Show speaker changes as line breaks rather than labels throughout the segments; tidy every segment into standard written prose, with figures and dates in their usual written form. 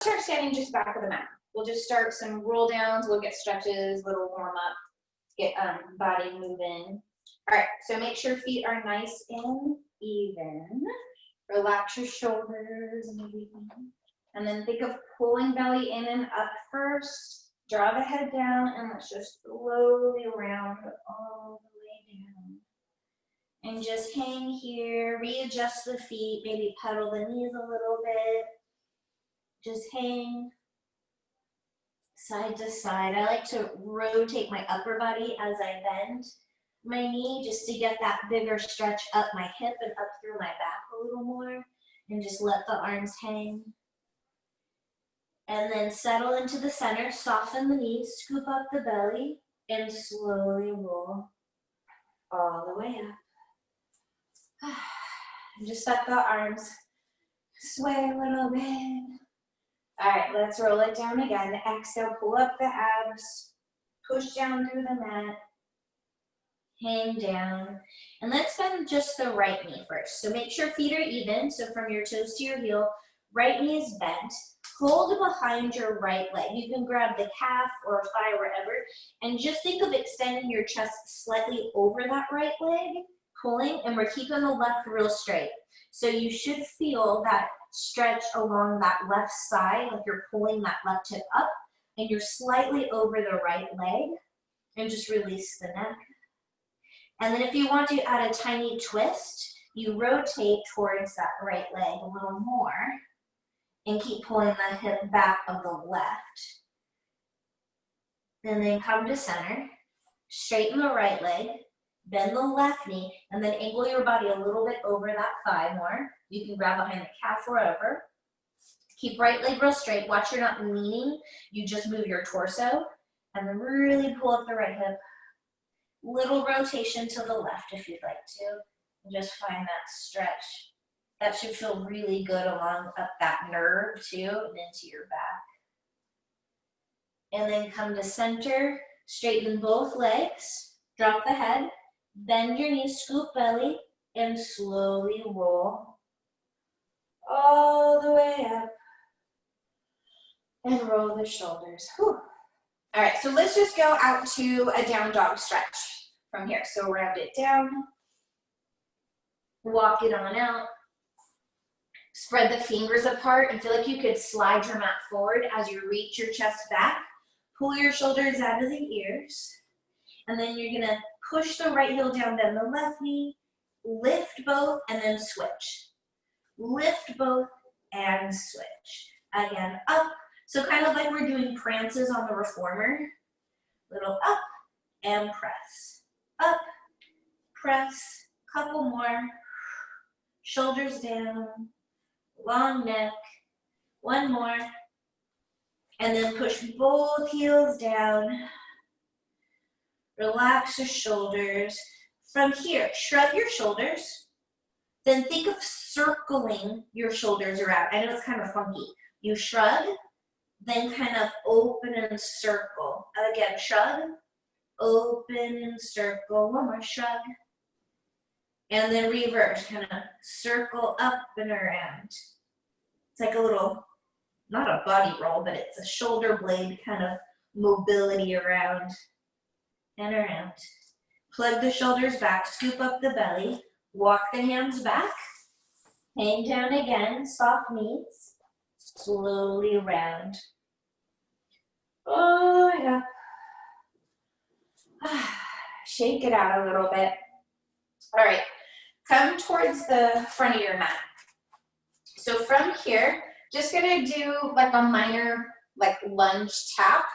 start standing just back of the mat. We'll just start some roll downs. We'll get stretches, little warm up, get body moving. All right, so make sure feet are nice and even. Relax your shoulders and everything. And then think of pulling belly in and up first. Draw the head down, and let's just slowly round all the way down. And just hang here, readjust the feet, maybe pedal the knees a little bit. Just hang side to side. I like to rotate my upper body as I bend my knee just to get that bigger stretch up my hip and up through my back a little more. And just let the arms hang. And then settle into the center, soften the knees, scoop up the belly, and slowly roll all the way up. And just let the arms sway a little bit. All right, let's roll it down again. Exhale, pull up the abs, push down through the mat, hang down. And let's bend just the right knee first. So make sure feet are even. So from your toes to your heel, right knee is bent. Hold behind your right leg. You can grab the calf or thigh, wherever, and just think of extending your chest slightly over that right leg, pulling, and we're keeping the left real straight. So you should feel that stretch along that left side, like you're pulling that left hip up, and you're slightly over the right leg, and just release the neck. And then if you want to add a tiny twist, you rotate towards that right leg a little more, and keep pulling the hip back of the left. And then come to center, straighten the right leg, bend the left knee, and then angle your body a little bit over that thigh more. You can grab behind the calf or wherever. Keep right leg real straight. Watch you're not leaning. You just move your torso, and then really pull up the right hip. Little rotation to the left if you'd like to. And just find that stretch. That should feel really good along up that nerve too, and into your back. And then come to center, straighten both legs, drop the head, bend your knees, scoop belly, and slowly roll all the way up. And roll the shoulders. Whew. All right, so let's just go out to a down dog stretch from here. So round it down, walk it on out. Spread the fingers apart and feel like you could slide your mat forward as you reach your chest back. Pull your shoulders out of the ears. And then you're gonna push the right heel down, bend the left knee, lift both, and then switch. Lift both and switch. Again, up. So kind of like we're doing prances on the reformer. Little up and press. Up, press, couple more. Shoulders down. Long neck, one more, and then push both heels down. Relax the shoulders. From here, shrug your shoulders. Then think of circling your shoulders around. I know it's kind of funky. You shrug, then kind of open and circle. Again, shrug, open and circle. One more shrug. And then reverse, kind of circle up and around. It's like a little, not a body roll, but it's a shoulder blade kind of mobility around and around. Plug the shoulders back, scoop up the belly, walk the hands back, hang down again, soft knees, slowly round. Oh, yeah. Shake it out a little bit. All right. Come towards the front of your mat. So from here, just gonna do like a minor like lunge tap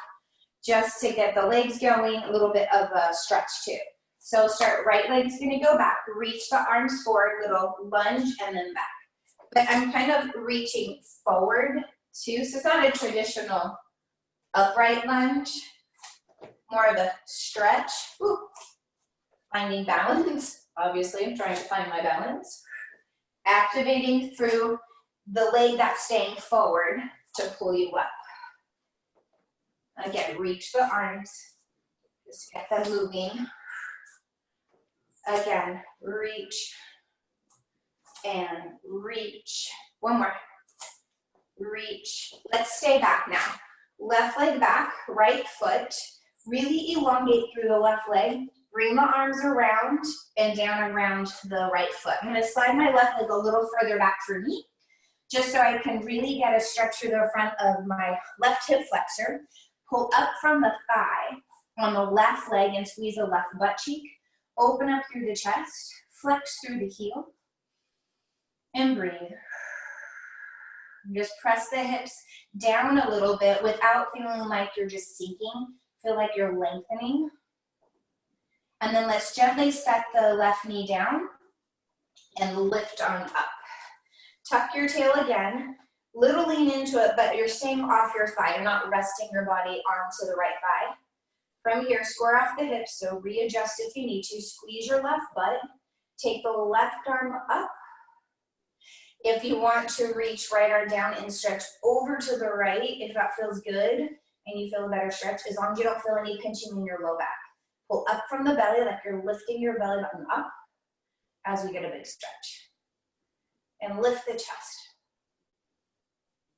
just to get the legs going, a little bit of a stretch too. So start, right leg's gonna go back, reach the arms forward, little lunge and then back. But I'm kind of reaching forward too, so it's not a traditional upright lunge, more of a stretch. Woo. Finding balance. Obviously, I'm trying to find my balance. Activating through the leg that's staying forward to pull you up. Again, reach the arms. Just get them moving. Again, reach and reach. One more.
reach. Let's stay back now. Left leg back, right foot. Really elongate through the left leg. Bring the arms around and down around the right foot. I'm gonna slide my left leg a little further back for me, just so I can really get a stretch through the front of my left hip flexor. Pull up from the thigh on the left leg and squeeze the left butt cheek. Open up through the chest, flex through the heel, and breathe. Just press the hips down a little bit without feeling like you're just sinking. Feel like you're lengthening. And then let's gently step the left knee down and lift on up. Tuck your tail again. Little lean into it, but you're staying off your thigh. You're not resting your body onto the right thigh. From here, square off the hips, so readjust if you need to. Squeeze your left butt. Take the left arm up. If you want to reach right arm down and stretch over to the right, if that feels good and you feel a better stretch, as long as you don't feel any pinching in your low back. Pull up from the belly like you're lifting your belly button up as we get a big stretch. And lift the chest.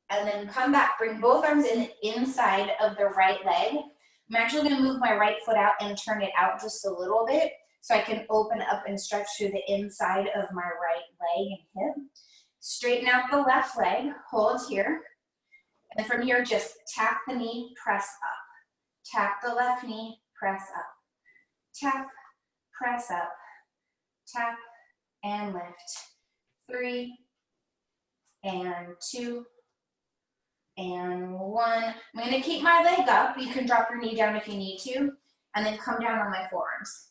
And then come back, bring both arms in inside of the right leg. I'm actually gonna move my right foot out and turn it out just a little bit so I can open up and stretch through the inside of my right leg and hip. Straighten out the left leg, hold here. And from here, just tap the knee, press up. Tap the left knee, press up. Tap, press up. Tap, and lift. 3, and 2, and 1. I'm gonna keep my leg up. You can drop your knee down if you need to, and then come down on my forearms.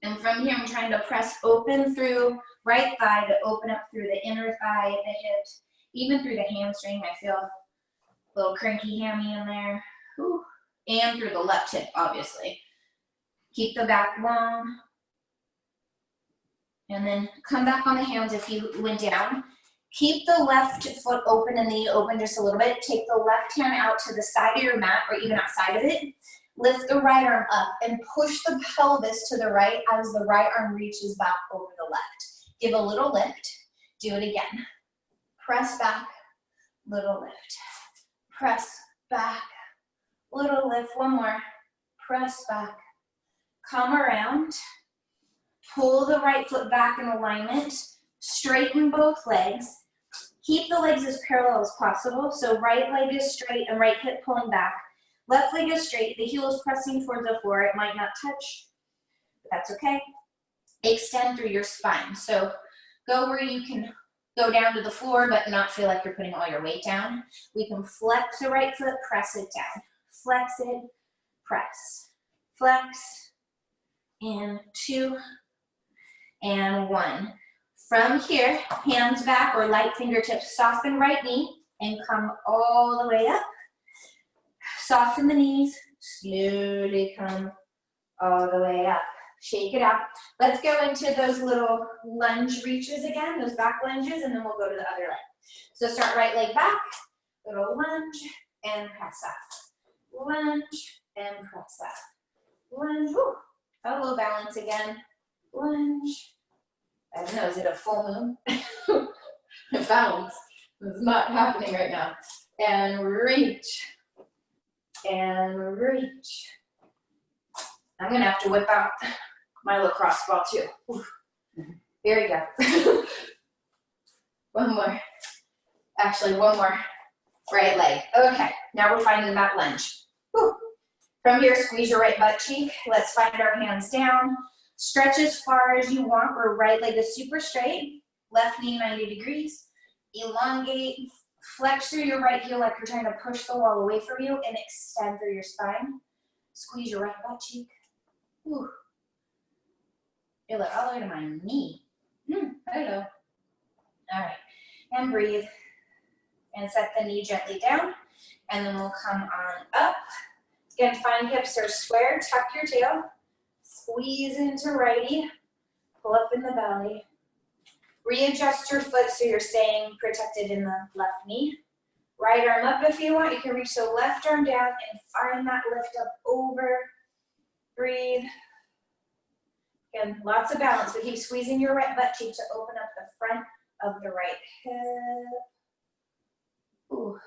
And from here, I'm trying to press open through right thigh to open up through the inner thigh, the hips, even through the hamstring. I feel a little cranky hammy in there. Whew. And through the left hip, obviously. Keep the back long. And then come back on the hands if you went down. Keep the left foot open and knee open just a little bit. Take the left hand out to the side of your mat or even outside of it. Lift the right arm up and push the pelvis to the right as the right arm reaches back over the left. Give a little lift. Do it again. Press back, little lift. Press back, little lift. One more. Press back. Come around. Pull the right foot back in alignment. Straighten both legs. Keep the legs as parallel as possible. So right leg is straight and right hip pulling back. Left leg is straight, the heel is pressing towards the floor. It might not touch, but that's okay. Extend through your spine. So go where you can go down to the floor, but not feel like you're putting all your weight down. We can flex the right foot, press it down. Flex it, press. Flex, and 2, and 1. From here, hands back or light fingertips, soften right knee and come all the way up. Soften the knees, slowly come all the way up. Shake it out. Let's go into those little lunge reaches again, those back lunges, and then we'll go to the other leg. So start right leg back, little lunge, and press up. Lunge, and press up. Lunge, woo. A little balance again. Lunge. I don't know, is it a full moon? Balance is not happening right now. And reach. And reach. I'm gonna have to whip out my lacrosse ball too. Here we go. One more. Actually, one more. Right leg. Okay, now we're finding that lunge. Whew. From here, squeeze your right butt cheek. Let's find our hands down. Stretch as far as you want, where right leg is super straight. Left knee 90 degrees. Elongate. Flex through your right heel like you're trying to push the wall away from you and extend through your spine. Squeeze your right butt cheek. Whew. Feel it all the way to my knee. Hello. All right. And breathe. And set the knee gently down. And then we'll come on up. Again, find hips are square. Tuck your tail. Squeeze into righty. Pull up in the belly. Readjust your foot so you're staying protected in the left knee. Right arm up if you want. You can reach the left arm down and find that lift up over. Breathe. Again, lots of balance, but keep squeezing your right butt cheek to open up the front of the right hip. Ooh.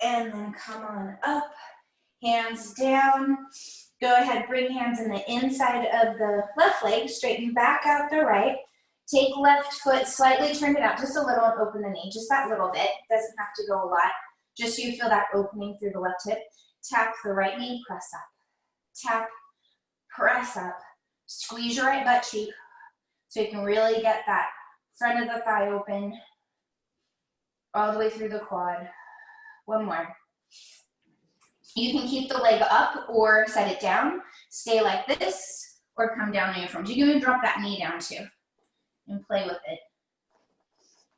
And then come on up, hands down. Go ahead, bring hands in the inside of the left leg, straighten back out the right. Take left foot, slightly turn it out just a little and open the knee, just that little bit. Doesn't have to go a lot, just so you feel that opening through the left hip. Tap the right knee, press up. Tap, press up. Squeeze your right butt cheek so you can really get that front of the thigh open all the way through the quad. One more. You can keep the leg up or set it down. Stay like this or come down on your front. You can even drop that knee down too and play with it.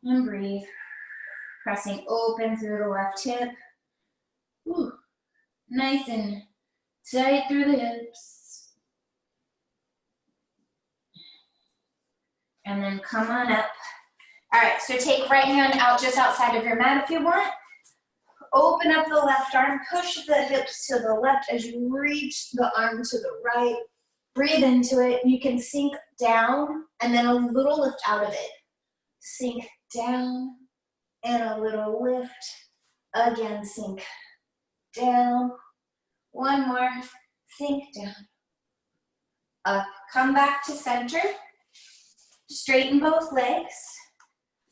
And breathe. Pressing open through the left hip. Ooh. Nice and tight through the hips. And then come on up. All right, so take right hand out just outside of your mat if you want. Open up the left arm, push the hips to the left as you reach the arm to the right. Breathe into it. You can sink down and then a little lift out of it. Sink down and a little lift. Again, sink down. One more. Sink down. Up. Come back to center. Straighten both legs.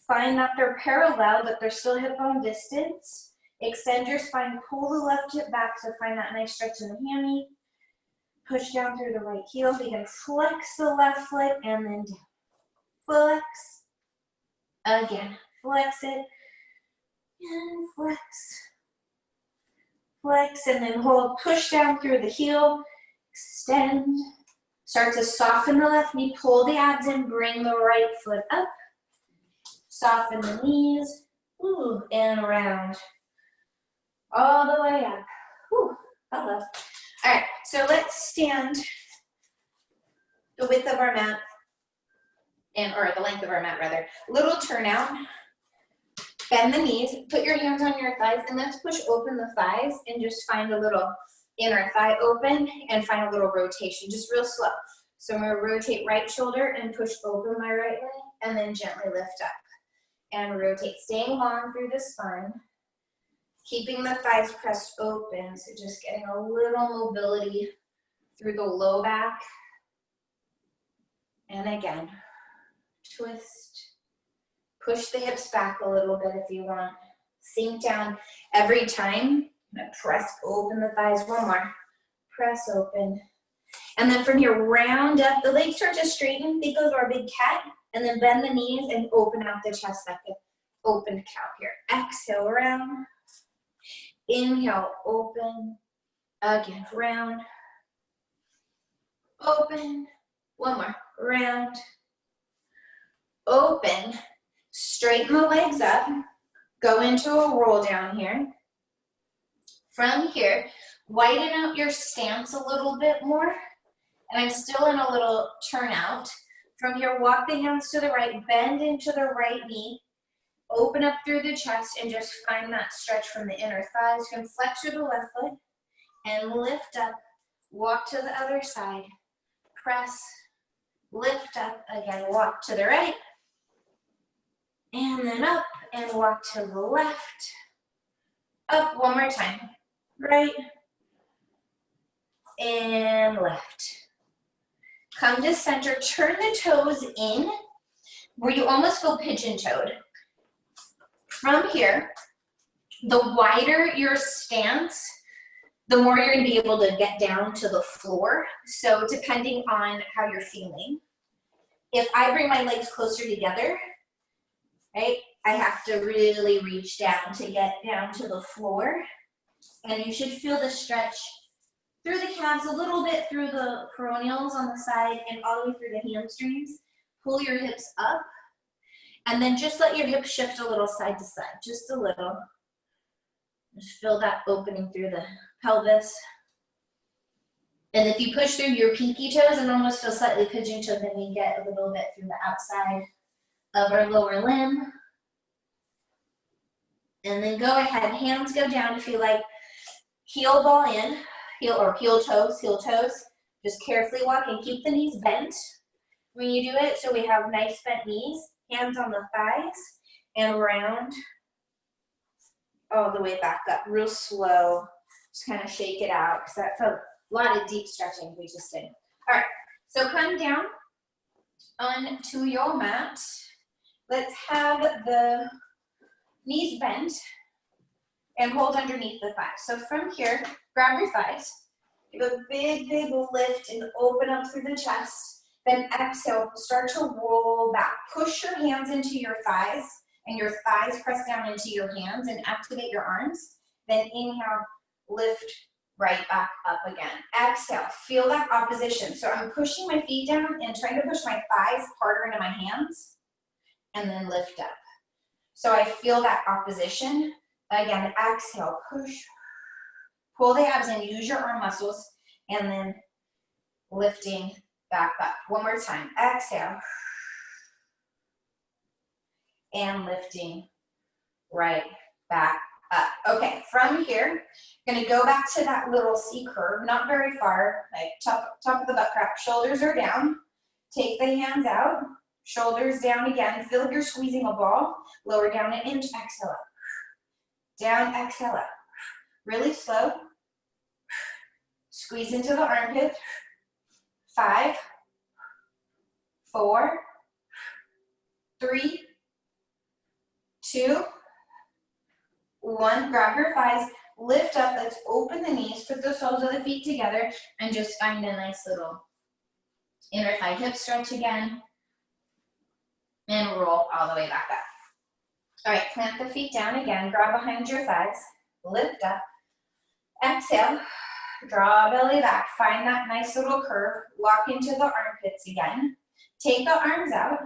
Find that they're parallel, but they're still hip bone distance. Extend your spine, pull the left hip back to find that nice stretch in the hammy. Push down through the right heel. Begin flex the left leg and then down. Flex. Again, flex it. And flex. Flex and then hold. Push down through the heel. Extend. Start to soften the left knee. Pull the abs in. Bring the right foot up. Soften the knees. Ooh, and around. All the way up. Whew, hello. All right, so let's stand the width of our mat, or the length of our mat rather. Little turnout. Bend the knees, put your hands on your thighs, and let's push open the thighs and just find a little inner thigh open and find a little rotation, just real slow. So I'm gonna rotate right shoulder and push open my right leg, and then gently lift up. And rotate, staying long through the spine. Keeping the thighs pressed open, so just getting a little mobility through the low back. And again, twist. Push the hips back a little bit if you want. Sink down every time. I'm gonna press open the thighs. One more. Press open. And then from here, round up. The legs start to straighten. Think of our big cat. And then bend the knees and open out the chest like an open cow here. Exhale, round. Inhale, open. Again, round. Open. One more. Round. Open. Straighten the legs up. Go into a roll down here. From here, widen out your stance a little bit more. And I'm still in a little turnout. From here, walk the hands to the right, bend into the right knee. Open up through the chest and just find that stretch from the inner thighs. You can flex through the left foot and lift up. Walk to the other side. Press, lift up. Again, walk to the right. And then up and walk to the left. Up one more time. Right. And left. Come to center. Turn the toes in where you almost feel pigeon-toed. From here, the wider your stance, the more you're going to be able to get down to the floor. So depending on how you're feeling. If I bring my legs closer together, right, I have to really reach down to get down to the floor. And you should feel the stretch through the calves, a little bit through the peroneals on the side, and all the way through the hamstrings. Pull your hips up. And then just let your hips shift a little side to side, just a little. Just feel that opening through the pelvis. And if you push through your pinky toes and almost feel slightly pigeon-toed, then we get a little bit through the outside of our lower limb. And then go ahead, hands go down if you like. Heel ball in, heel toes. Just carefully walk and keep the knees bent when you do it. So we have nice bent knees. Hands on the thighs, and round all the way back up, real slow. Just kind of shake it out because that's a lot of deep stretching we just did. All right, so come down onto your mat. Let's have the knees bent and hold underneath the thighs. So from here, grab your thighs, give a big, big lift and open up through the chest. Then exhale, start to roll back. Push your hands into your thighs and your thighs press down into your hands and activate your arms. Then inhale, lift right back up again. Exhale, feel that opposition. So I'm pushing my feet down and trying to push my thighs harder into my hands and then lift up. So I feel that opposition. Again, exhale, push, pull the abs in, use your arm muscles, and then lifting back up. One more time, exhale, and lifting right back up. Okay, from here, I'm gonna go back to that little C curve, not very far, like top of the butt crack, shoulders are down, take the hands out, shoulders down again, feel like you're squeezing a ball, lower down an inch, exhale up. Down, exhale up. Really slow. Squeeze into the armpit. 5, 4, 3, 2, 1. Grab your thighs, lift up, let's open the knees, put the soles of the feet together, and just find a nice little inner thigh hip stretch again. And roll all the way back up. All right, plant the feet down again, grab behind your thighs, lift up, exhale, draw belly back, find that nice little curve, lock into the armpits again, take the arms out,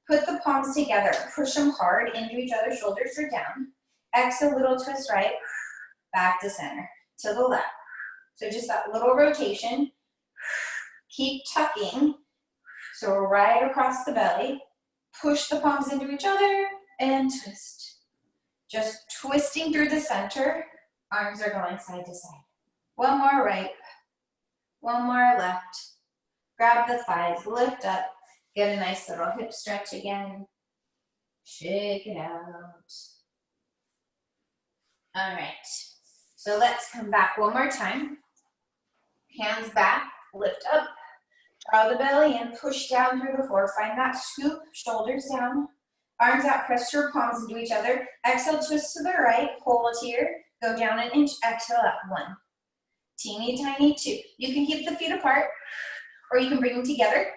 put the palms together, push them hard into each other, shoulders are down, exhale, little twist right, back to center, to the left. So just that little rotation, keep tucking, so right across the belly, push the palms into each other, and twist. Just twisting through the center. Arms are going side to side. One more right. One more left. Grab the thighs, lift up. Get a nice little hip stretch again. Shake it out. All right. So let's come back one more time. Hands back, lift up. Draw the belly in, push down through the floor. Find that scoop, shoulders down. Arms out, press your palms into each other. Exhale, twist to the right, hold here, go down an inch, exhale up, 1. Teeny tiny 2. You can keep the feet apart, or you can bring them together.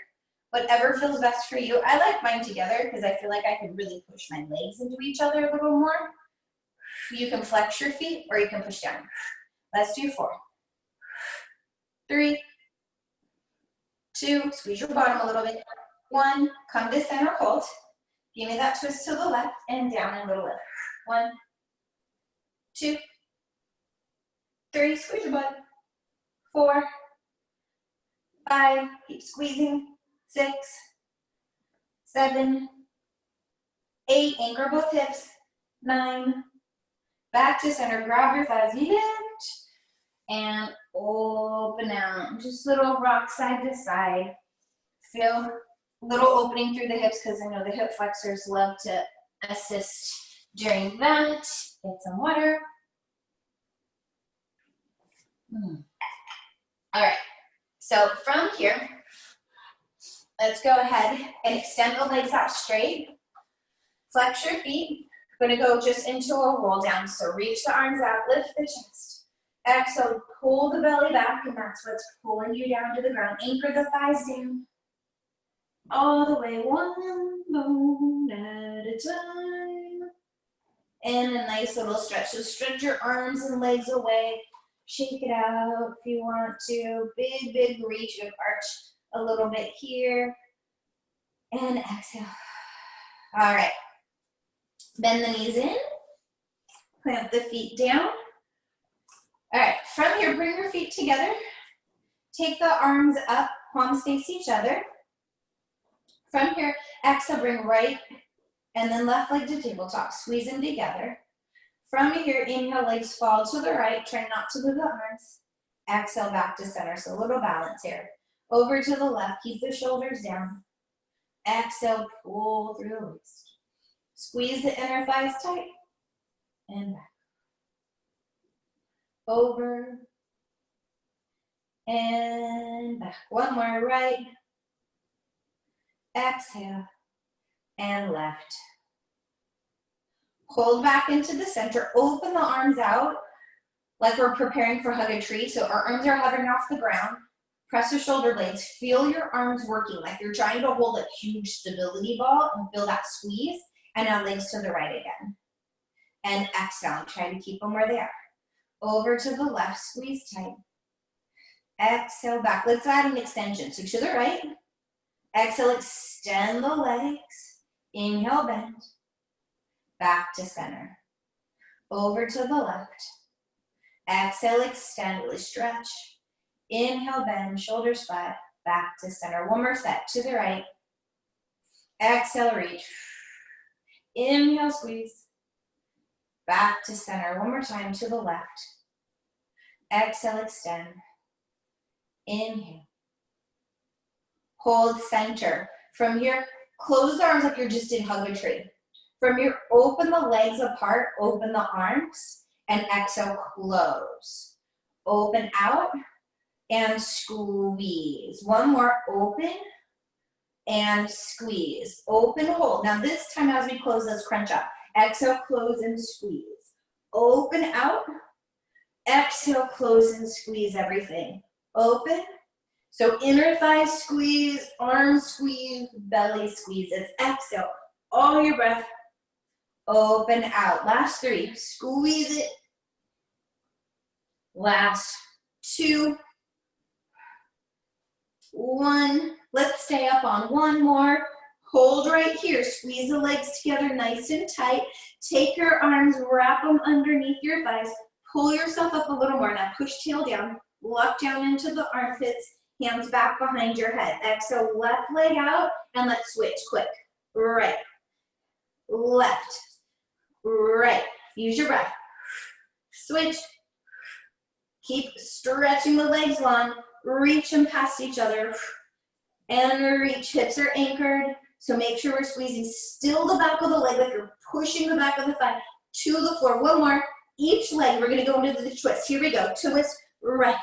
Whatever feels best for you. I like mine together because I feel like I can really push my legs into each other a little more. You can flex your feet, or you can push down. Let's do 4. 3, 2, squeeze your bottom a little bit. 1, come to center, hold. Give me that twist to the left and down and little lift. 1, 2, 3, squeeze your butt. 4, 5, keep squeezing. 6, 7, 8, anchor both hips. 9, back to center, grab your thighs, lift, and open out. Just little rock side to side. Feel little opening through the hips because I know the hip flexors love to assist during that. Get some water. All right, so from here, let's go ahead and extend the legs out straight. Flex your feet. We're gonna go just into a roll down. So reach the arms out, lift the chest. Exhale, pull the belly back, and that's what's pulling you down to the ground. Anchor the thighs down. All the way, one bone at a time. And a nice little stretch. So stretch your arms and legs away. Shake it out if you want to. Big, big reach. You can arch a little bit here. And exhale. All right. Bend the knees in. Plant the feet down. All right. From here, bring your feet together. Take the arms up. Palms face each other. From here, exhale, bring right and then left leg to tabletop. Squeeze them together. From here, inhale, legs fall to the right. Try not to move the arms. Exhale, back to center. So a little balance here. Over to the left. Keep the shoulders down. Exhale, pull through the waist. Squeeze the inner thighs tight and back. Over and back. One more, right. Exhale and left. Hold back into the center. Open the arms out like we're preparing for hug a tree. So our arms are hovering off the ground. Press the shoulder blades. Feel your arms working like you're trying to hold a huge stability ball and feel that squeeze. And now legs to the right again. And exhale. Try to keep them where they are. Over to the left. Squeeze tight. Exhale back. Let's add an extension. So to the right. Exhale, extend the legs. Inhale, bend. Back to center. Over to the left. Exhale, extend, really stretch. Inhale, bend, shoulders flat, back to center. One more set, to the right. Exhale, reach. Inhale, squeeze. Back to center. One more time, to the left. Exhale, extend. Inhale. Hold center. From here, close the arms like you're just in hug a tree. From here, open the legs apart, open the arms, and exhale, close. Open out and squeeze. One more, open and squeeze. Open, hold. Now this time as we close, let's crunch up. Exhale, close and squeeze. Open out, exhale, close and squeeze everything. Open. So inner thighs squeeze, arms squeeze, belly squeezes. Exhale, all your breath. Open out. Last three. Squeeze it. Last two. One. Let's stay up on one more. Hold right here. Squeeze the legs together nice and tight. Take your arms, wrap them underneath your thighs. Pull yourself up a little more. Now push tail down. Lock down into the armpits. Hands back behind your head. Exhale, left leg out, and let's switch quick. Right. Left. Right. Use your breath. Switch. Keep stretching the legs long. Reach them past each other. And reach. Hips are anchored. So make sure we're squeezing still the back of the leg like you're pushing the back of the thigh to the floor. One more. Each leg, we're going to go into the twist. Here we go. Twist. Right.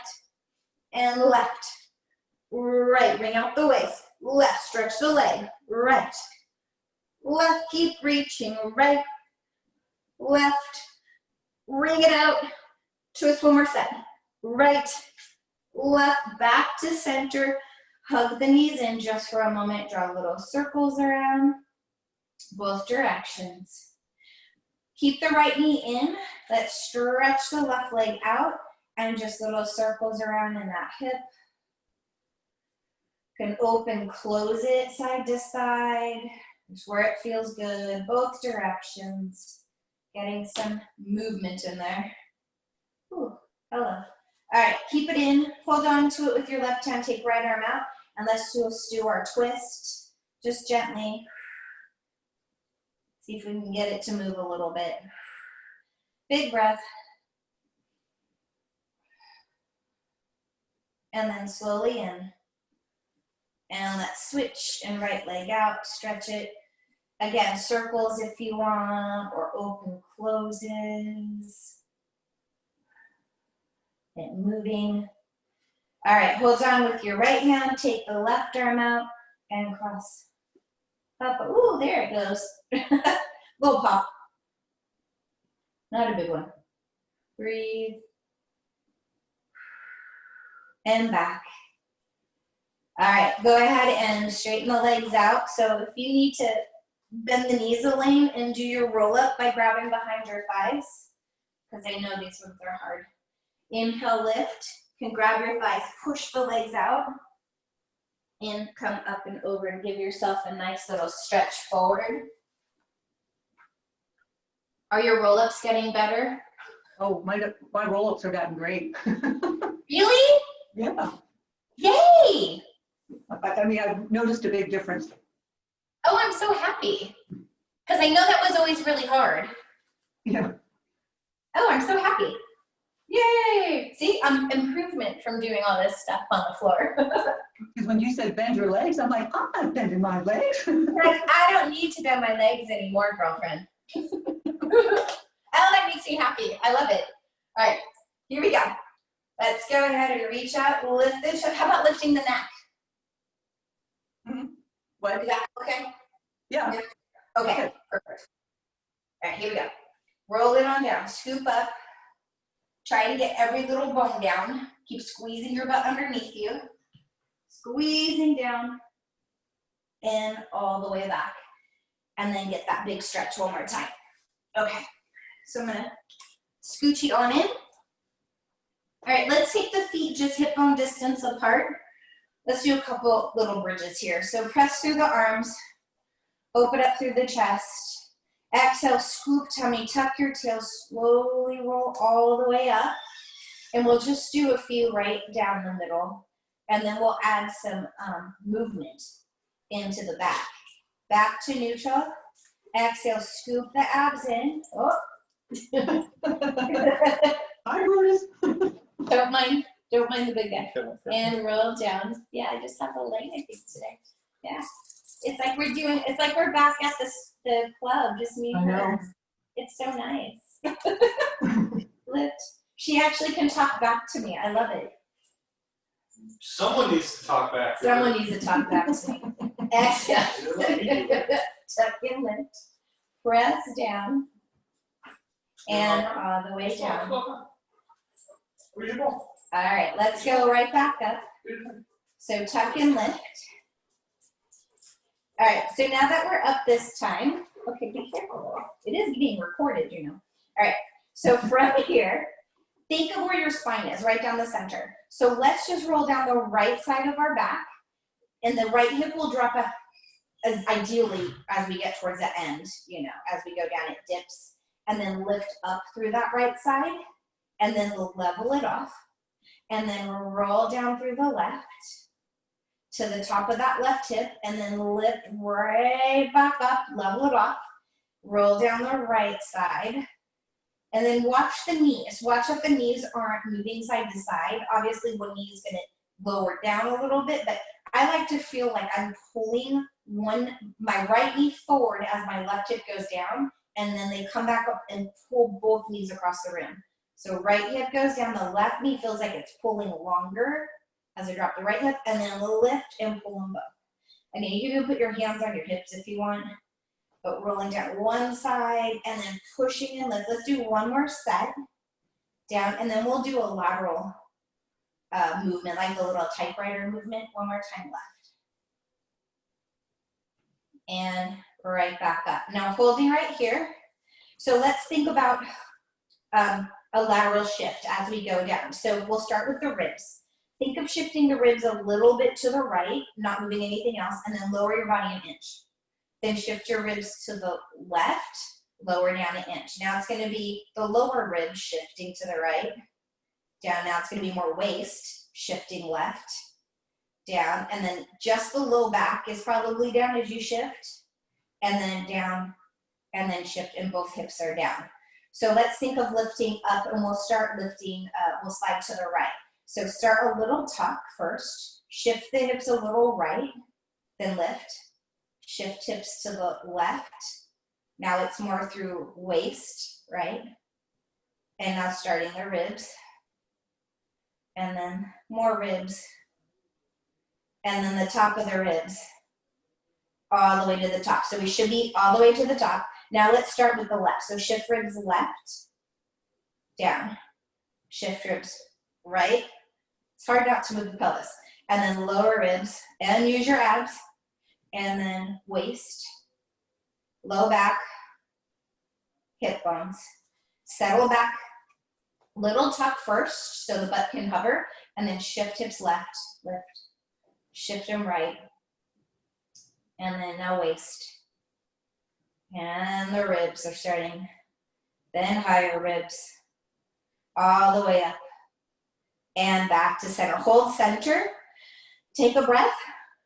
And left. Right. Bring out the waist. Left. Stretch the leg. Right. Left. Keep reaching. Right. Left, ring it out, twist one more set. Right, left, back to center. Hug the knees in just for a moment. Draw little circles around both directions. Keep the right knee in. Let's stretch the left leg out and just little circles around in that hip. You can open, close it side to side. Just where it feels good, both directions. Getting some movement in there. Ooh, hello. All right, keep it in. Hold on to it with your left hand. Take right arm out. And let's just do our twist. Just gently. See if we can get it to move a little bit. Big breath. And then slowly in. And let's switch and right leg out. Stretch it. Again, circles if you want, or open closes. And moving. All right, hold on with your right hand. Take the left arm out and cross. Up. Ooh, there it goes. Little pop. Not a big one. Breathe. And back. All right, go ahead and straighten the legs out. So if you need to bend the knees a lane and do your roll up by grabbing behind your thighs, because I know these ones are hard. Inhale, lift. You can grab your thighs, push the legs out, and come up and over and give yourself a nice little stretch forward. Are your roll-ups getting better?
Oh, my roll-ups have gotten great.
Really?
Yeah.
Yay!
I mean, I've noticed a big difference.
Oh, I'm so happy. Because I know that was always really hard.
Yeah.
Oh, I'm so happy. Yay! See, improvement from doing all this stuff on the floor.
Because when you said bend your legs, I'm like, I'm not bending my legs.
Like, I don't need to bend my legs anymore, girlfriend. Oh, that makes me happy. I love it. All right, here we go. Let's go ahead and reach out, lift the chest. How about lifting the neck?
What?
Is that okay?
Yeah.
Okay, perfect. All right, here we go. Roll it on down, scoop up. Try to get every little bone down. Keep squeezing your butt underneath you. Squeezing down and all the way back. And then get that big stretch one more time. Okay, so I'm gonna scooch it on in. All right, let's take the feet just hip bone distance apart. Let's do a couple little bridges here. So press through the arms, open up through the chest. Exhale, scoop tummy, tuck your tail, slowly roll all the way up. And we'll just do a few right down the middle. And then we'll add some movement into the back. Back to neutral. Exhale, scoop the abs in. Oh.
Hi, Brutus.
Don't mind the big guy. And roll down. Yeah, I just have a leg, I think, today. Yeah. It's like we're back at the club, just me and her. It's so nice. Lift. She actually can talk back to me. I love it.
Someone needs to talk back.
Someone needs to talk back to me. Exhale. Tuck and lift. Press down. And all the way down.
Where'd you go?
All right, let's go right back up. So tuck and lift. All right, so now that we're up this time, okay, be careful. It is being recorded, you know. All right, so from here, think of where your spine is, right down the center. So let's just roll down the right side of our back, and the right hip will drop up, as ideally as we get towards the end, you know, as we go down, it dips, and then lift up through that right side, and then level it off, and then roll down through the left, to the top of that left hip, and then lift right back up, level it off, roll down the right side, and then watch the knees. Watch if the knees aren't moving side to side. Obviously, one knee is gonna lower down a little bit, but I like to feel like I'm pulling my right knee forward as my left hip goes down, and then they come back up and pull both knees across the rim. So right hip goes down, the left knee feels like it's pulling longer as I drop the right hip, and then lift and pull them both. And then you can put your hands on your hips if you want, but rolling down one side and then pushing and lift. Let's do one more set down, and then we'll do a lateral movement, like the little typewriter movement. One more time left. And right back up. Now holding right here. So let's think about a lateral shift as we go down. So we'll start with the ribs. Think of shifting the ribs a little bit to the right, not moving anything else, and then lower your body an inch. Then shift your ribs to the left, lower down an inch. Now it's going to be the lower ribs shifting to the right, down. Now it's going to be more waist, shifting left, down, and then just the low back is probably down as you shift, and then down, and then shift, and both hips are down. So let's think of lifting up, and we'll start lifting, we'll slide to the right. So start a little tuck first, shift the hips a little right, then lift, shift hips to the left. Now it's more through waist, right? And now starting the ribs, and then more ribs, and then the top of the ribs, all the way to the top. So we should be all the way to the top. Now let's start with the left. So shift ribs left, down, shift ribs right. It's hard not to move the pelvis. And then lower ribs, and use your abs, and then waist, low back, hip bones. Settle back, little tuck first so the butt can hover, and then shift hips left, lift, shift them right, and then now waist. And the ribs are starting, then higher ribs, all the way up, and back to center. Hold center, take a breath,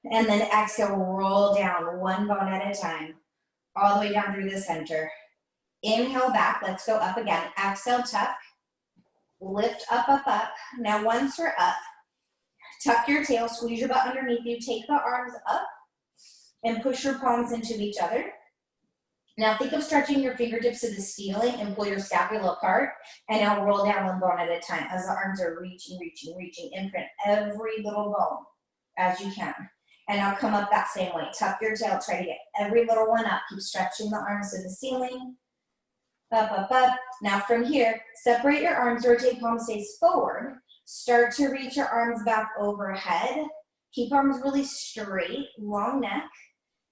and then exhale, roll down one bone at a time, all the way down through the center. Inhale back, let's go up again. Exhale, tuck, lift up, up, up. Now once you're up, tuck your tail, squeeze your butt underneath you, take the arms up and push your palms into each other. Now think of stretching your fingertips to the ceiling and pull your scapula apart, and now roll down one bone at a time as the arms are reaching, reaching, reaching. Imprint every little bone as you can. And now come up that same way. Tuck your tail, try to get every little one up. Keep stretching the arms to the ceiling. Up, up, up. Now from here, separate your arms, rotate palm stays forward. Start to reach your arms back overhead. Keep arms really straight, long neck.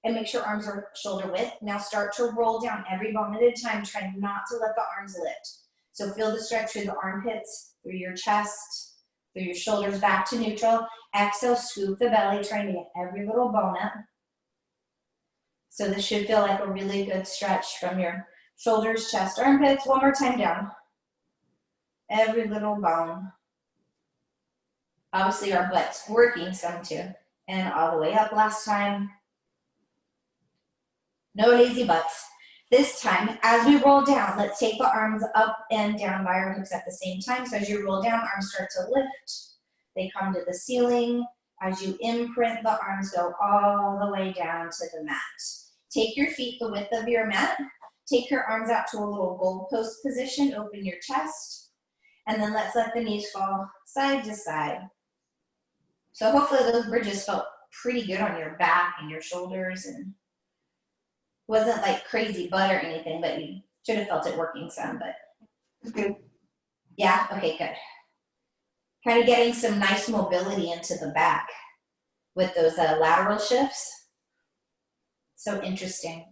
And make sure arms are shoulder width. Now start to roll down every bone at a time. Try not to let the arms lift. So feel the stretch through the armpits, through your chest, through your shoulders back to neutral. Exhale, scoop the belly, trying to get every little bone up. So this should feel like a really good stretch from your shoulders, chest, armpits. One more time down. Every little bone. Obviously our butt's working some too. And all the way up last time. No lazy butts. This time, as we roll down, let's take the arms up and down by our hips at the same time. So as you roll down, arms start to lift. They come to the ceiling. As you imprint, the arms go all the way down to the mat. Take your feet the width of your mat. Take your arms out to a little goalpost position. Open your chest. And then let's let the knees fall side to side. So hopefully those bridges felt pretty good on your back and your shoulders, and wasn't like crazy butt or anything, but you should have felt it working some, but.
It's good.
Yeah, okay, good. Kind of getting some nice mobility into the back with those lateral shifts. So interesting.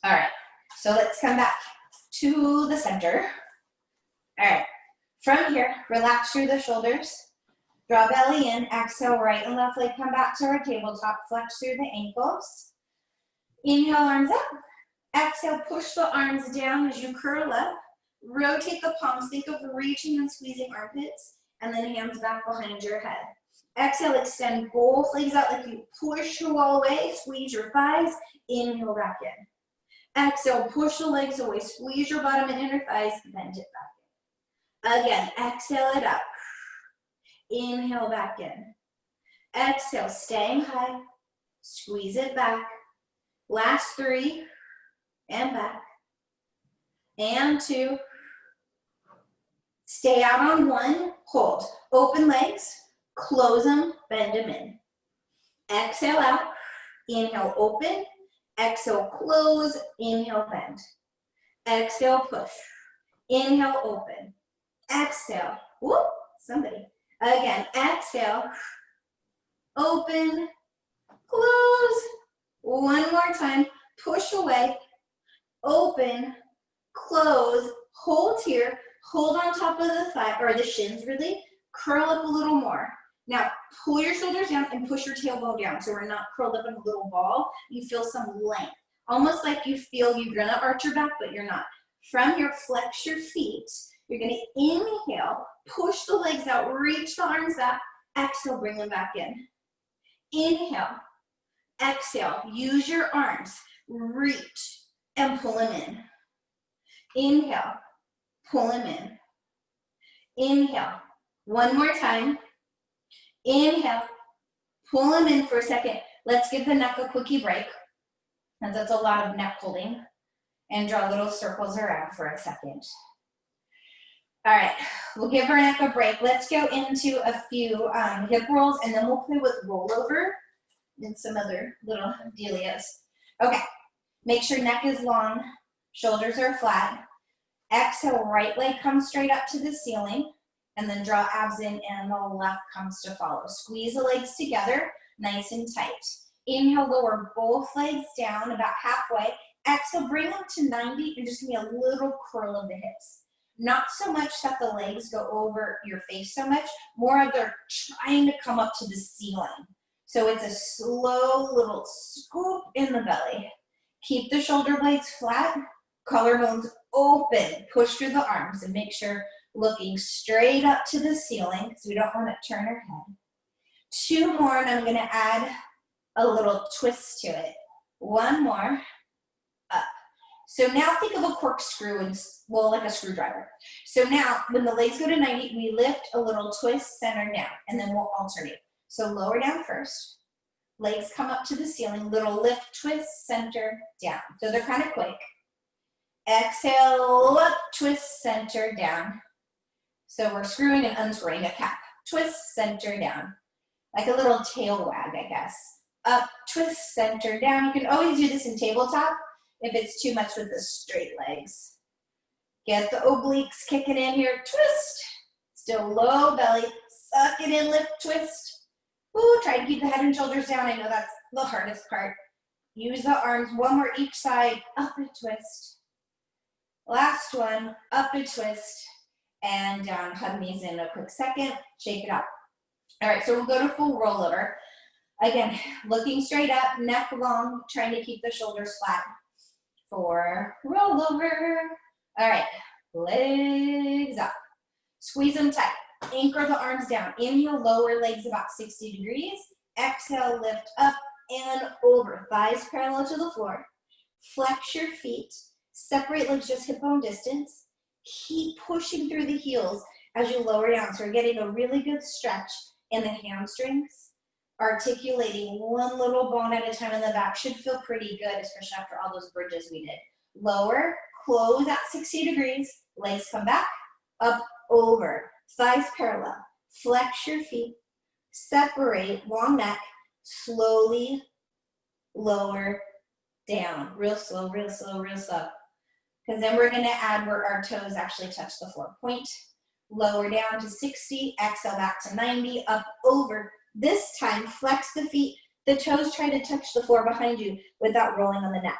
All right, so let's come back to the center. All right, from here, relax through the shoulders. Draw belly in, exhale, right and left leg, come back to our tabletop, flex through the ankles. Inhale, arms up. Exhale, push the arms down as you curl up. Rotate the palms, think of reaching and squeezing armpits, and then hands back behind your head. Exhale, extend both legs out like you push your wall away, squeeze your thighs, inhale back in. Exhale, push the legs away, squeeze your bottom and inner thighs, bend it back in. Again, exhale it up. Inhale back in. Exhale, staying high, squeeze it back. Last 3, and back. And 2. Stay out on 1, hold. Open legs, close them, bend them in. Exhale out, inhale, open. Exhale, close, inhale, bend. Exhale, push. Inhale, open. Exhale, whoop, somebody. Again, exhale, open, close. One more time, push away, open, close, hold here, hold on top of the thigh, or the shins really, curl up a little more. Now, pull your shoulders down and push your tailbone down so we're not curled up in a little ball. You feel some length, almost like you feel you're gonna arch your back, but you're not. From here, flex your feet. You're gonna inhale, push the legs out, reach the arms back, exhale, bring them back in. Inhale, exhale, use your arms, reach and pull them in. Inhale, pull them in. Inhale, one more time. Inhale, pull them in for a second. Let's give the neck a quickie break, and that's a lot of neck holding, and draw little circles around for a second. All right, we'll give our neck a break. Let's go into a few hip rolls, and then we'll play with rollover and some other little dealios. Okay, make sure neck is long, shoulders are flat. Exhale, right leg comes straight up to the ceiling, and then draw abs in, and the left comes to follow. Squeeze the legs together, nice and tight. Inhale, lower both legs down about halfway. Exhale, bring them to 90, and just give me a little curl of the hips. Not so much that the legs go over your face so much, more of they're trying to come up to the ceiling. So it's a slow little scoop in the belly. Keep the shoulder blades flat, collarbones open, push through the arms, and make sure looking straight up to the ceiling because we don't want to turn our head. 2 more, and I'm going to add a little twist to it. 1 more, up. So now think of a corkscrew and, well, like a screwdriver. So now when the legs go to 90, we lift a little twist, center down, and then we'll alternate. So lower down first, legs come up to the ceiling, little lift, twist, center, down. So they're kind of quick. Exhale, up, twist, center, down. So we're screwing and unscrewing a cap. Twist, center, down. Like a little tail wag, I guess. Up, twist, center, down. You can always do this in tabletop if it's too much with the straight legs. Get the obliques kicking in here. Twist. Still low belly. Suck it in, lift, twist. Ooh, try to keep the head and shoulders down. I know that's the hardest part. Use the arms, one more each side. Up a twist. Last one, up a twist. And down. Hug knees in a quick second. Shake it out. All right, so we'll go to full rollover. Again, looking straight up, neck long, trying to keep the shoulders flat for rollover. All right, legs up. Squeeze them tight. Anchor the arms down. Inhale, lower legs about 60 degrees. Exhale, lift up and over. Thighs parallel to the floor. Flex your feet. Separate legs just hip bone distance. Keep pushing through the heels as you lower down. So we're getting a really good stretch in the hamstrings. Articulating one little bone at a time in the back should feel pretty good, especially after all those bridges we did. Lower, close at 60 degrees. Legs come back, up, over. Thighs parallel. Flex your feet. Separate, long neck. Slowly lower down. Real slow, real slow, real slow. Because then we're going to add where our toes actually touch the floor. Point, lower down to 60. Exhale back to 90. Up, over. This time, flex the feet. The toes try to touch the floor behind you without rolling on the neck.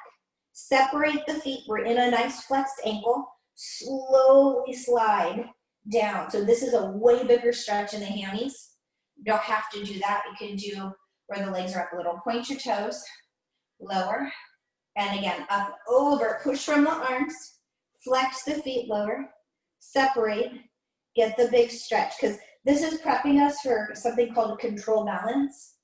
Separate the feet. We're in a nice flexed ankle. Slowly slide down. So this is a way bigger stretch in the hammies. You don't have to do that. You can do where the legs are up a little. Point your toes. Lower. And again, up, over. Push from the arms. Flex the feet. Lower. Separate. Get the big stretch. Because this is prepping us for something called control balance,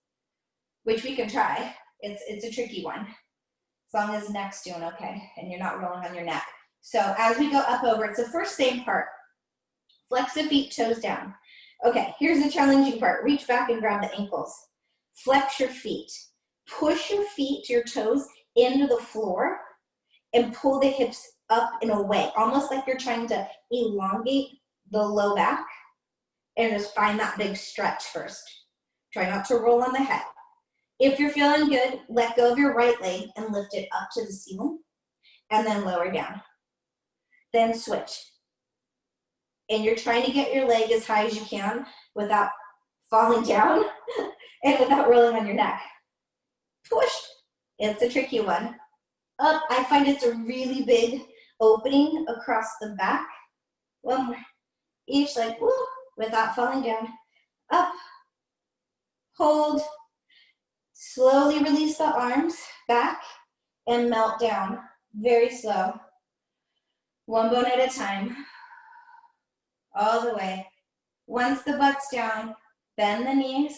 which we can try. It's a tricky one, as long as the neck's doing okay and you're not rolling on your neck. So as we go up over, it's the first same part. Flex the feet, toes down. Okay, here's the challenging part. Reach back and grab the ankles. Flex your feet. Push your feet, your toes, into the floor and pull the hips up and away, almost like you're trying to elongate the low back. And just find that big stretch first. Try not to roll on the head. If you're feeling good, let go of your right leg and lift it up to the ceiling and then lower down. Then switch. And you're trying to get your leg as high as you can without falling down and without rolling on your neck. Push. It's a tricky one. Up. I find it's a really big opening across the back. One more. Each leg. Woo. Without falling down. Up. Hold. Slowly release the arms back and melt down. Very slow. One bone at a time. All the way. Once the butt's down, bend the knees.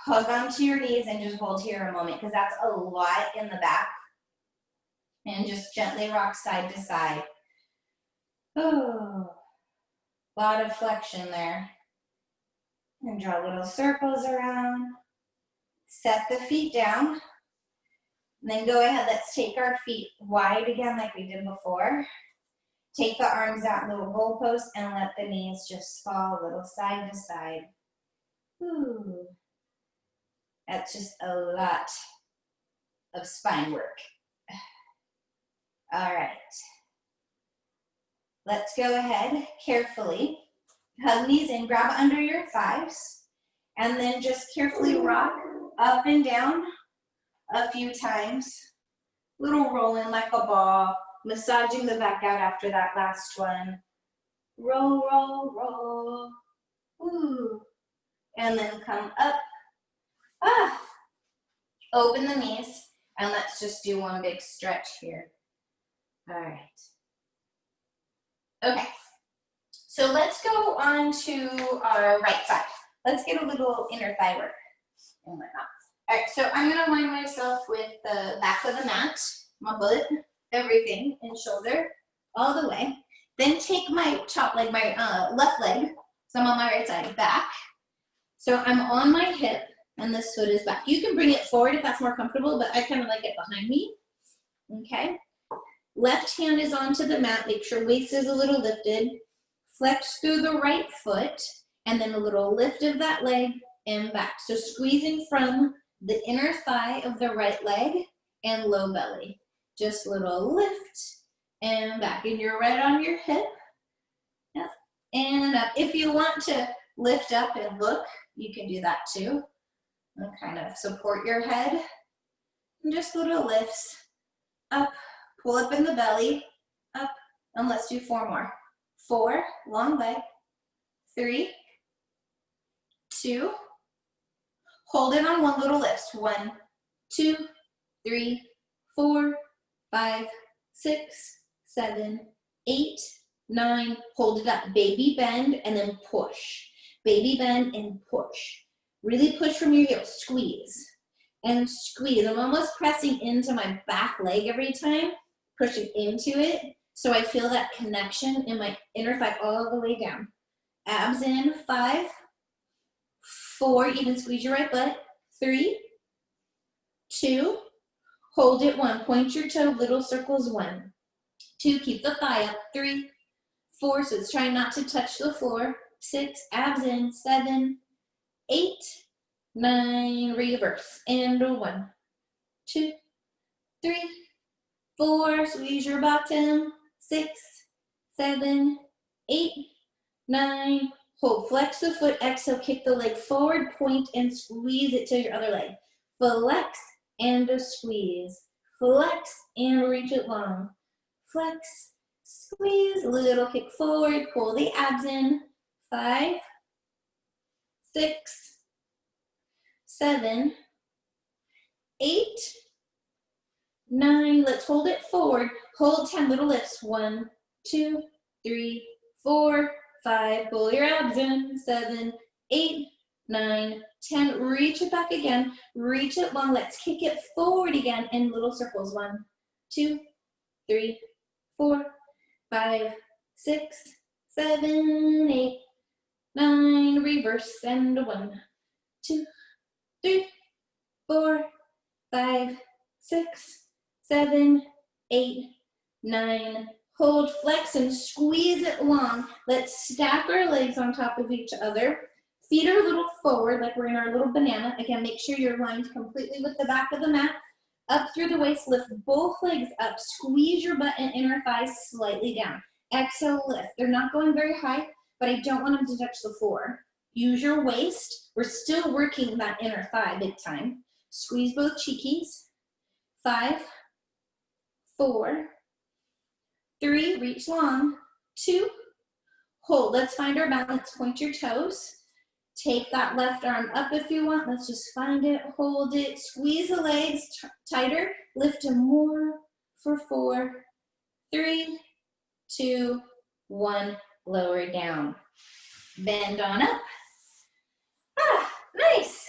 Hug onto your knees and just hold here a moment because that's a lot in the back. And just gently rock side to side. Oh. A lot of flexion there. And draw little circles around. Set the feet down. And then go ahead, let's take our feet wide again like we did before. Take the arms out, little goalpost, and let the knees just fall a little side to side. Ooh. That's just a lot of spine work. All right. Let's go ahead carefully. Hug knees in, grab under your thighs, and then just carefully rock up and down a few times. Little rolling like a ball, massaging the back out after that last one. Roll, roll, roll. Ooh. And then come up. Ah. Open the knees, and let's just do one big stretch here. All right. Okay, so let's go on to our right side. Let's get a little inner thigh work and whatnot. All right, so I'm gonna line myself with the back of the mat, I'm gonna put everything in shoulder all the way. Then take my top leg, my left leg, so I'm on my right side, back. So I'm on my hip and this foot is back. You can bring it forward if that's more comfortable, but I kind of like it behind me. Okay. Left hand is onto the mat. Make sure waist is a little lifted. Flex through the right foot and then a little lift of that leg and back. So squeezing from the inner thigh of the right leg and low belly. Just a little lift and back. And you're right on your hip. Yep. And up. If you want to lift up and look, you can do that too. And kind of support your head. And just little lifts. Up. Pull up in the belly. Up. And let's do 4 more. 4, long leg. 3, 2. Hold it on one little lift. 1, 2, 3, 4, 5, 6, 7, 8, 9. Hold it up. Baby bend and then push. Baby bend and push. Really push from your heels. Squeeze and squeeze. I'm almost pressing into my back leg every time, pushing into it. So I feel that connection in my inner thigh all the way down. Abs in. 5, 4. Even squeeze your right butt. 3, 2. Hold it. 1. Point your toe. Little circles. 1, 2. Keep the thigh up. 3, 4. So it's trying not to touch the floor. 6. Abs in. 7, 8, 9. Reverse. And 1, 2, 3, 4. Squeeze your bottom. 6, 7, 8, 9. Hold. Flex the foot. Exhale. Kick the leg forward. Point and squeeze it to your other leg. Flex and a squeeze. Flex and reach it long. Flex. Squeeze. Little kick forward. Pull the abs in. 5, 6, 7, 8, 9. Let's hold it forward. Hold 10 little lifts. 1, 2, 3, 4, 5. Pull your abs in. 7, 8, 9, 10. Reach it back again. Reach it long. Let's kick it forward again in little circles. 1, 2, 3, 4, 5, 6, 7, 8, 9. Reverse and 1, 2, 3, 4, 5, 6, 7, 8, 9. Hold, flex, and squeeze it long. Let's stack our legs on top of each other. Feet are a little forward, like we're in our little banana. Again, make sure you're lined completely with the back of the mat. Up through the waist, lift both legs up. Squeeze your butt and inner thighs slightly down. Exhale, lift. They're not going very high, but I don't want them to touch the floor. Use your waist. We're still working that inner thigh big time. Squeeze both cheekies. 5, 4, 3, reach long. 2, hold. Let's find our balance. Point your toes. Take that left arm up if you want. Let's just find it, hold it. Squeeze the legs tighter. Lift them more for 4, 3, 2, 1. Lower down. Bend on up. Ah, nice.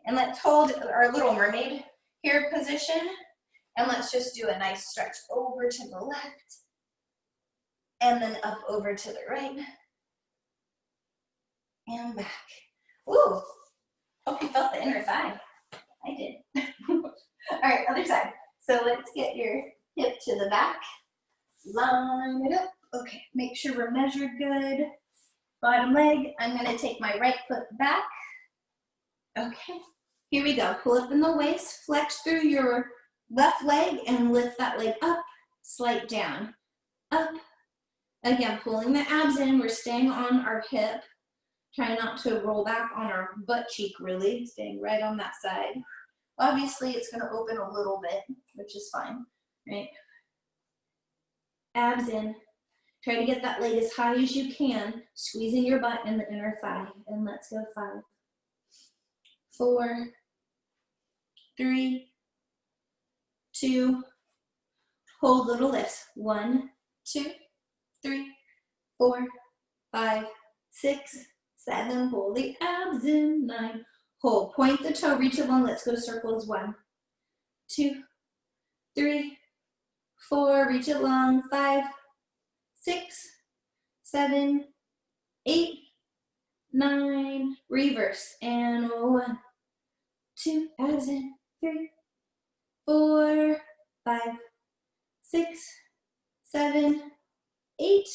And let's hold our little mermaid here position. And let's just do a nice stretch over to the left. And then up over to the right. And back. Ooh, hope you felt the inner thigh. I did. All right, other side. So let's get your hip to the back. Line it up. Okay, make sure we're measured good. Bottom leg, I'm gonna take my right foot back. Okay, here we go. Pull up in the waist, flex through your left leg and lift that leg up, slight down, up. Again, pulling the abs in, we're staying on our hip. Try not to roll back on our butt cheek really, staying right on that side. Obviously, it's gonna open a little bit, which is fine, right? Abs in. Try to get that leg as high as you can, squeezing your butt and the inner thigh. And let's go 5, 4, 3, 2, hold little lifts. 1, 2, 3, 4, 5, 6, 7, pull the abs in. 9, hold, point the toe, reach it long. Let's go circles. 1, 2, 3, 4, reach it long, 5, 6, 7, 8, 9, reverse, and 1, 2, abs in, 3, 4, 5, 6, 7, 8,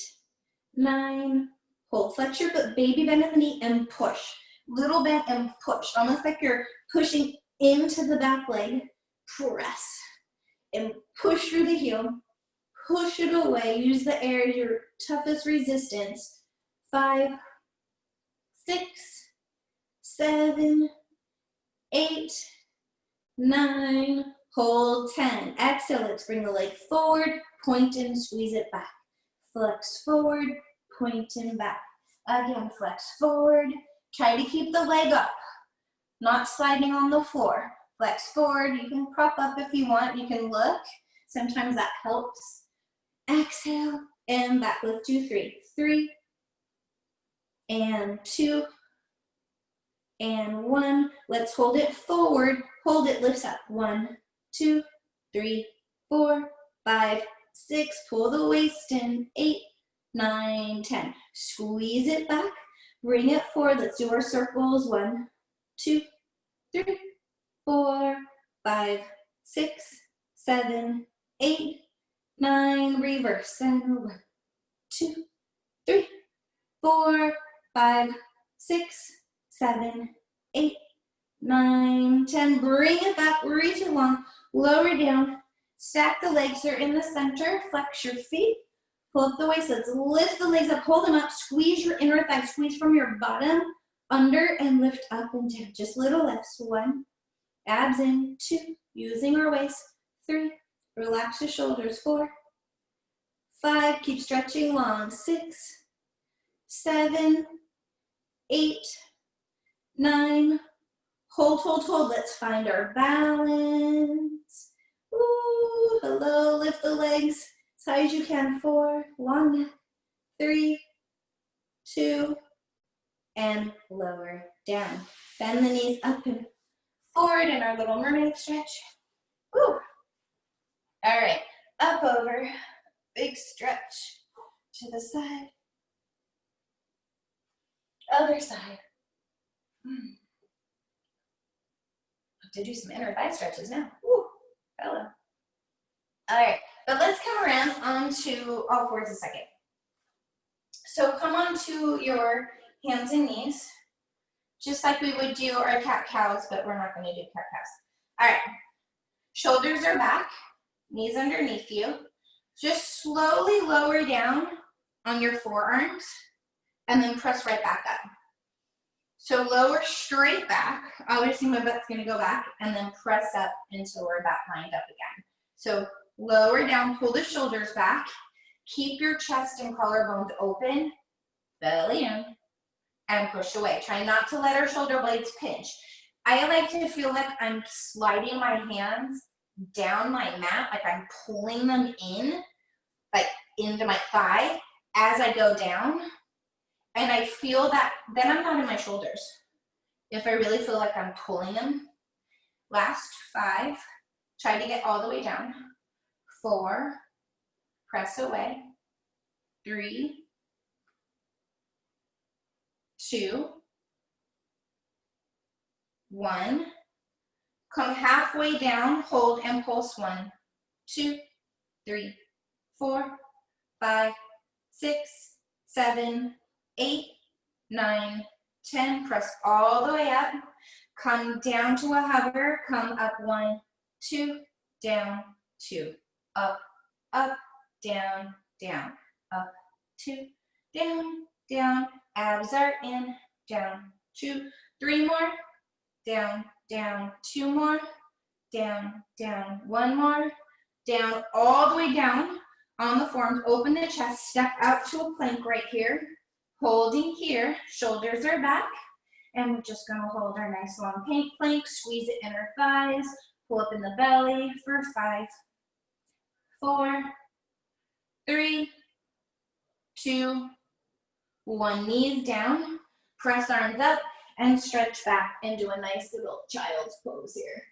9, hold. Flex your foot, baby bend at the knee and push. Little bend and push, almost like you're pushing into the back leg. Press and push through the heel. Push it away. Use the air, your toughest resistance. 5, 6, 7, 8, 9, hold 10. Exhale, let's bring the leg forward, point and squeeze it back. Flex forward, point and back. Again, flex forward. Try to keep the leg up, not sliding on the floor. Flex forward. You can prop up if you want. You can look. Sometimes that helps. Exhale and back. Lift 2, 3. 3 and 2 and 1. Let's hold it forward. Hold it, lifts up. 1, 2, 3, 4, 5, 6. Pull the waist in. 8, 9, 10. Squeeze it back. Bring it forward. Let's do our circles. 1, 2, 3, 4, 5, 6, 7, 8, 9. Reverse. And 1, 2, 3, 4, 5, 6, 7, 8, 9, 10. Bring it back. Reach it long. Lower down. Stack the legs. They're in the center. Flex your feet. Pull up the waist. Let's lift the legs up. Hold them up. Squeeze your inner thigh. Squeeze from your bottom, under, and lift up and down. Just little lifts. 1. Abs in. 2. Using our waist. 3. Relax the shoulders. 4. 5. Keep stretching long. 6. 7. 8. 9. Hold, hold, hold. Let's find our balance. Ooh, hello. Lift the legs as high as you can. 4. Long neck. 3. 2. And lower down. Bend the knees up and forward in our little mermaid stretch. Woo. All right. Up over. Big stretch to the side. Other side. Have to do some inner thigh stretches now. Woo. Hello. All right. But let's come around onto all fours a second. So come onto your hands and knees, just like we would do our cat-cows, but we're not going to do cat-cows. All right. Shoulders are back, knees underneath you. Just slowly lower down on your forearms and then press right back up. So lower straight back. Obviously my butt's going to go back and then press up until we're back lined up again. So lower down, pull the shoulders back. Keep your chest and collarbones open, belly in, and push away. Try not to let our shoulder blades pinch. I like to feel like I'm sliding my hands down my mat, like I'm pulling them in, like into my thigh as I go down. And I feel that, then I'm not in my shoulders. If I really feel like I'm pulling them. Last 5, try to get all the way down. 4, press away. 3, 2, 1. Come halfway down, hold and pulse. 1, 2, 3, 4, 5, 6, 7, 8, 9, 10. Press all the way up. Come down to a hover. Come up. 1, 2, down, 2, up, up, down, down, up, 2, down, down. Abs are in, down, 2, 3 more, down, down, 2 more, down, down, 1 more, down, all the way down on the forearms. Open the chest, step out to a plank right here. Holding here, shoulders are back, and we're just gonna hold our nice long plank, squeeze the inner thighs, pull up in the belly for 5, 4, 3, 2, 1. Knees down, press arms up, and stretch back and do a nice little child's pose here.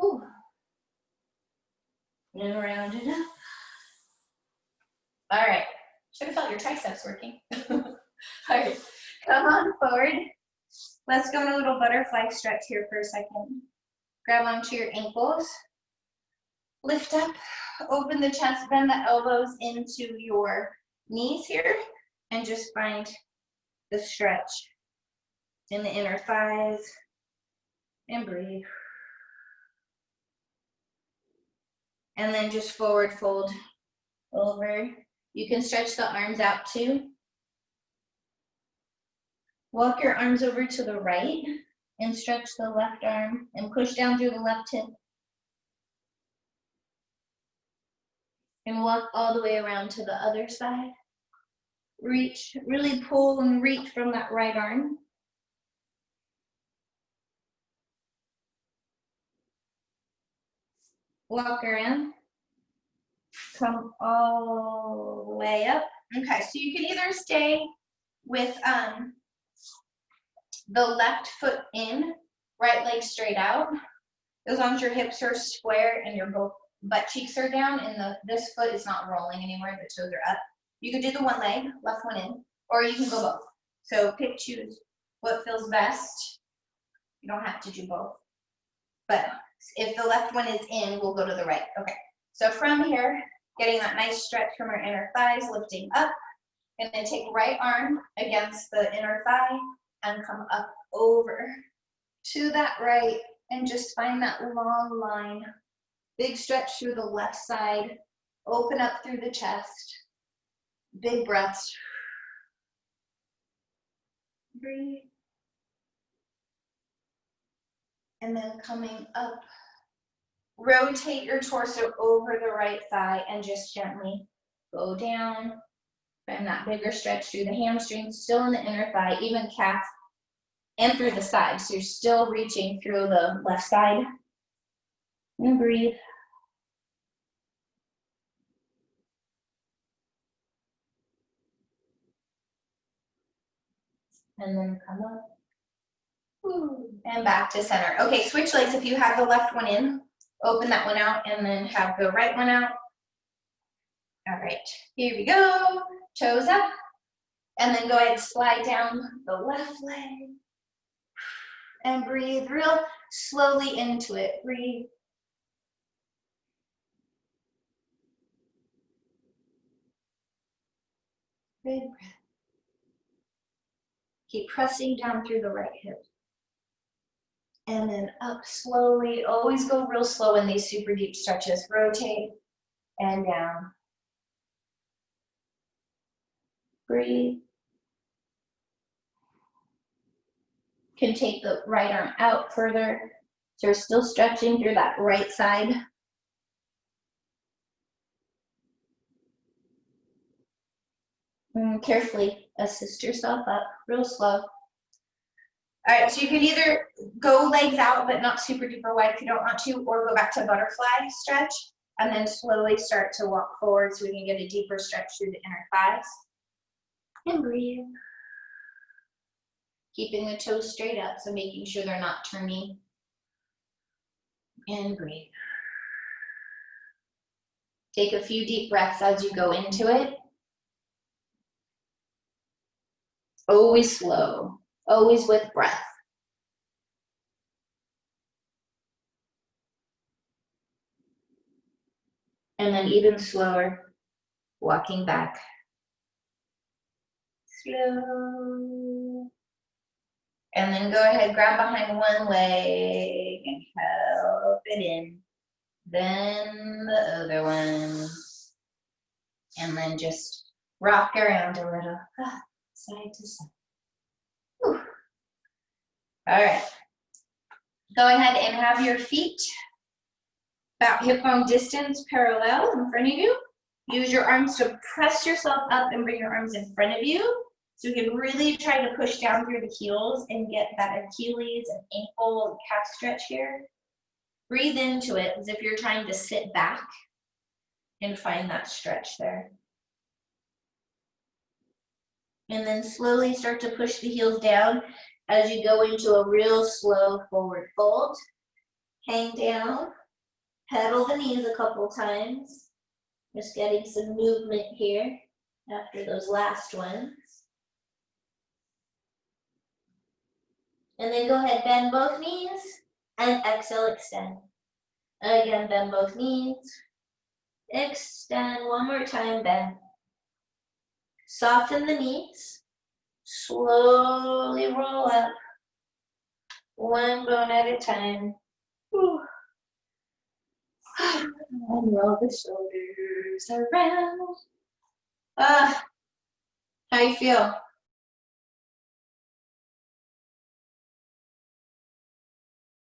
Ooh. And round it up. All right. Should have felt your triceps working. All right. Come on forward. Let's go in a little butterfly stretch here for a second. Grab onto your ankles. Lift up. Open the chest. Bend the elbows into your knees here. And just find the stretch in the inner thighs. And breathe. And then just forward fold over. You can stretch the arms out too. Walk your arms over to the right and stretch the left arm and push down through the left hip. And walk all the way around to the other side. Reach, really pull and reach from that right arm. Walk around. Come all the way up. Okay, so you can either stay with the left foot in, right leg straight out, as long as your hips are square and your both butt cheeks are down and this foot is not rolling anymore, the toes are up. You could do the one leg, left one in, or you can go both. So choose what feels best. You don't have to do both. But if the left one is in, we'll go to the right. Okay, so from here, getting that nice stretch from our inner thighs, lifting up, and then take right arm against the inner thigh and come up over to that right and just find that long line. Big stretch through the left side, open up through the chest, big breaths. Breathe. And then coming up, rotate your torso over the right thigh and just gently go down. Find that bigger stretch through the hamstrings, still in the inner thigh, even calf, and through the side. So you're still reaching through the left side. And breathe. And then come up. And back to center. Okay, switch legs. If you have the left one in, open that one out and then have the right one out. All right, here we go. Toes up. And then go ahead, slide down the left leg. And breathe real slowly into it. Breathe. Big breath. Keep pressing down through the right hip. And then up slowly. Always go real slow in these super deep stretches. Rotate and down. Breathe. Can take the right arm out further. So you're still stretching through that right side. And carefully assist yourself up, real slow. All right, so you can either go legs out, but not super duper wide if you don't want to, or go back to butterfly stretch, and then slowly start to walk forward so we can get a deeper stretch through the inner thighs. And breathe. Keeping the toes straight up, so making sure they're not turning. And breathe. Take a few deep breaths as you go into it. Always slow, always with breath. And then even slower, walking back. Slow. And then go ahead, grab behind one leg and help it in. Then the other one. And then just rock around a little, side to side. Whew. All right. Go ahead and have your feet about hip bone distance parallel in front of you. Use your arms to press yourself up and bring your arms in front of you. So you can really try to push down through the heels and get that Achilles and ankle and calf stretch here. Breathe into it as if you're trying to sit back and find that stretch there. And then slowly start to push the heels down as you go into a real slow forward fold. Hang down,
Pedal the knees a couple times. Just getting some movement here after those last ones. And then go ahead, bend both knees, and exhale, extend. Again, bend both knees. Extend one more time, bend. Soften the knees. Slowly roll up. One bone at a time. Whew. And roll the shoulders around. How you feel?